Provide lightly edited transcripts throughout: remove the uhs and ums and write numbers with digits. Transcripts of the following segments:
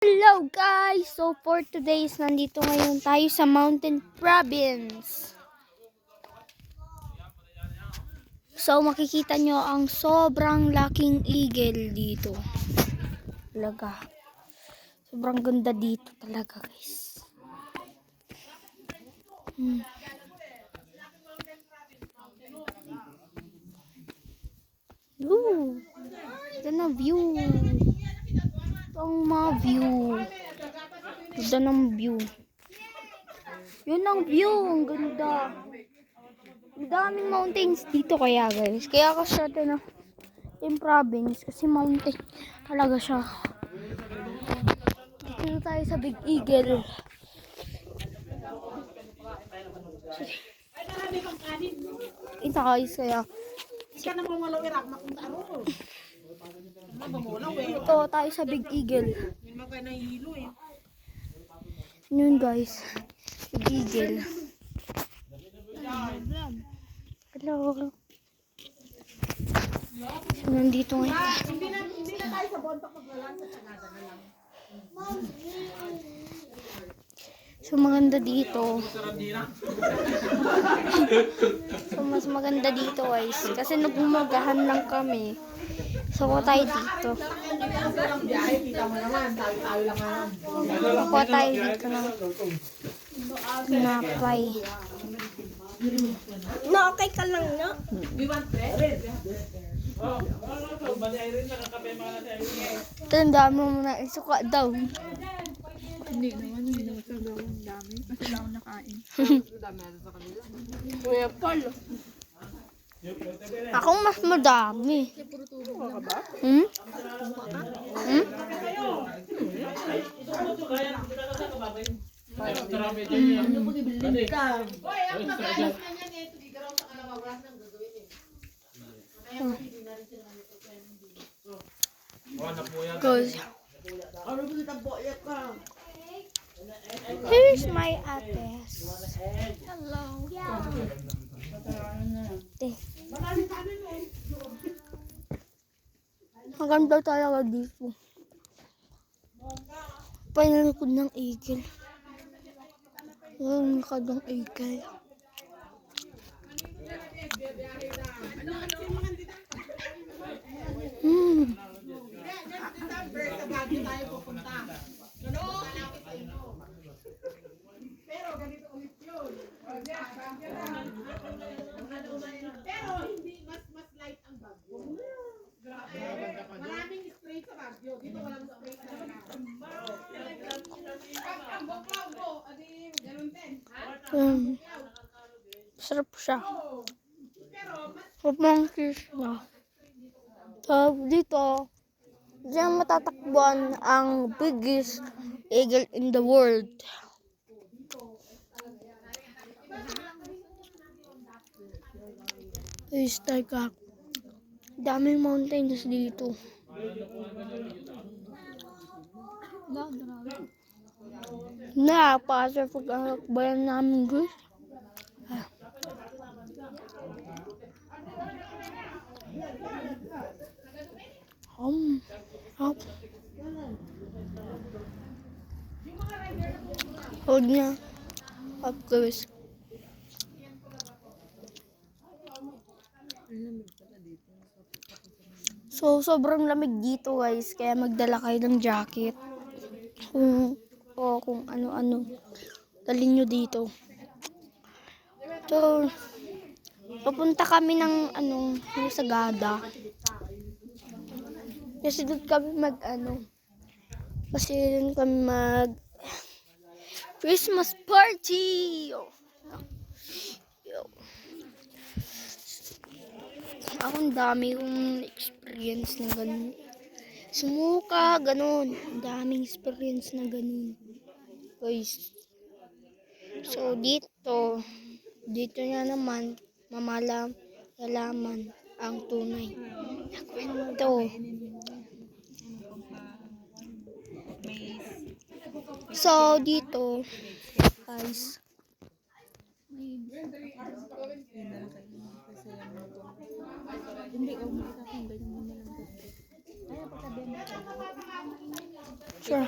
Hello guys! So for today's nandito ngayon tayo sa Mountain Province. So makikita nyo ang sobrang laking eagle dito. Talaga. Sobrang ganda dito talaga guys. Ito na view. Ang mga view. Ganda ng view. Yun ang view. Ang ganda. Ang daming mountains dito kaya guys. Kaya ako siya na yung province. Kasi mountain talaga siya. Dito tayo sa Big Eagle. Ito guys kaya. Ito tayo sa Big Eagle. Yun guys. Big Eagle. Hello. So, nandito ngayon. So maganda dito. So mas maganda dito guys. Kasi nagumagahan lang kami. So kuha tayo dito. Kuha tayo dito ng napay. No, okay ka lang, no? Ito ang dami mo na isuka daw. Hindi naman, hindi naman ang dami. Kasi lang ako nakain. Kuya Paul. Ako mas madami. Hmm? Hmm? Goes. Here's my ates. Hello. Ang ganda talaga dito. Panalikod ng eagle. Ang likod ng eagle. Pero hindi mas light ang bagyo. Maraming spray sa bagyo. Dito walang spray sa bagyo. Ang buklaw mo, adi ganun din. Sarap siya. Monkeys na. So, dito, diyan matatakbuhan ang biggest eagle in the world. Guys, talaga. Daming mountains dito. Napakasar pag-akbayan namin guys. Hold niya. Up guys. So, sobrang lamig dito guys. Kaya magdala kayo ng jacket. Kung ano-ano. Dalhin nyo dito. So, papunta kami ng yung Sagada. Kasi doon kami Christmas party. Ako ang dami kong experience na ganun. Sumuka, ganun. Ang daming experience na ganun. Guys. So, dito na naman, malalaman ang tunay na kwento. So, dito, guys, Hindi ko makita kung ganyan mo na lang. sure.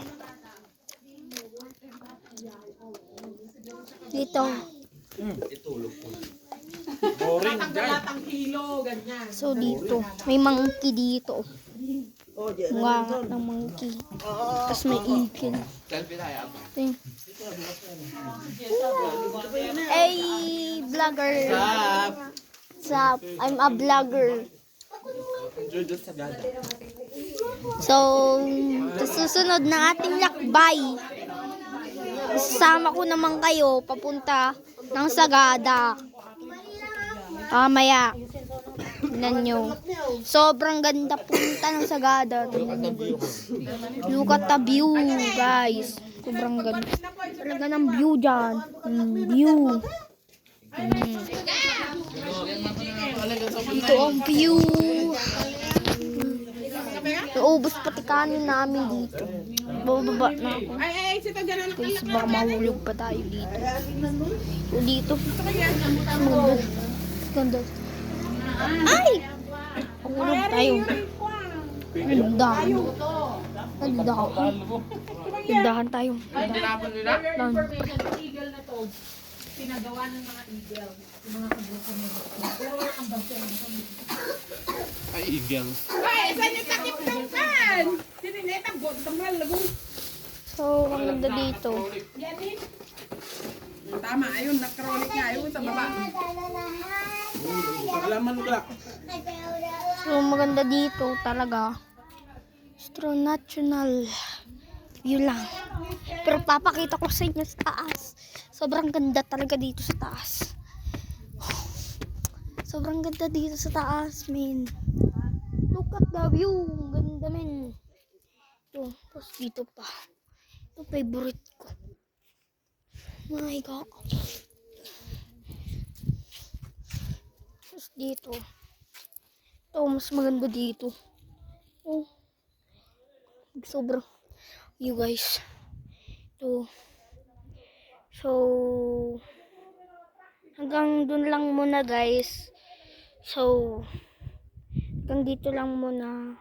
Ito. Boring dyan. Latang kilo, ganyan. So, dito. May monkey dito. Mga ng monkey. Tapos may eagle. Selfie tayo. Ito yun. Hey, vlogger. What's up? I'm a vlogger. Jojo Sagada. So, sa susunod na ating lakbay, isasama ko naman kayo papunta ng Sagada. Maya. Tignan nyo. Sobrang ganda punta ng Sagada. Tignan nyo, guys. Look at the view, guys. Sobrang ganda. Talaga ng view dyan. View. Ito ang view. Naubos pati kanin namin dito. Bababa na ako. Ay, sito dyan ang Guys, baka mahulog pa tayo dito. So, dito. Ganda. Ay! Mahulog tayo. Nagdahan. Nagdahan. Nagdahan tayo. Tinapon nila? Lang. eagle na to. Pinagawa ng mga eagle. Yung mga kabukan nila. Pero wala kang bagay. Ay, eagle. Ay, saan yung takip ng pan? Sininetang go, tamal, lagong. So, ang ganda dito. Yan eh. Tama, ayun, nakronik nga, ayun sa baba. Alaman ka. So, maganda dito talaga. Astronational view lang. Pero papakita ko sa inyo sa taas. Sobrang ganda talaga dito sa taas. Sobrang ganda dito sa taas, men. Look at the view. Ganda, men. Ito, tapos dito pa. Ito, favorite ko. My God. Tapos dito. Ito, mas maganda dito. Oh. Sobrang. You guys. Ito. So, hanggang dun lang muna, guys. So, hanggang dito lang muna.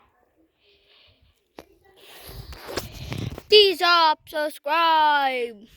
Peace up! Subscribe!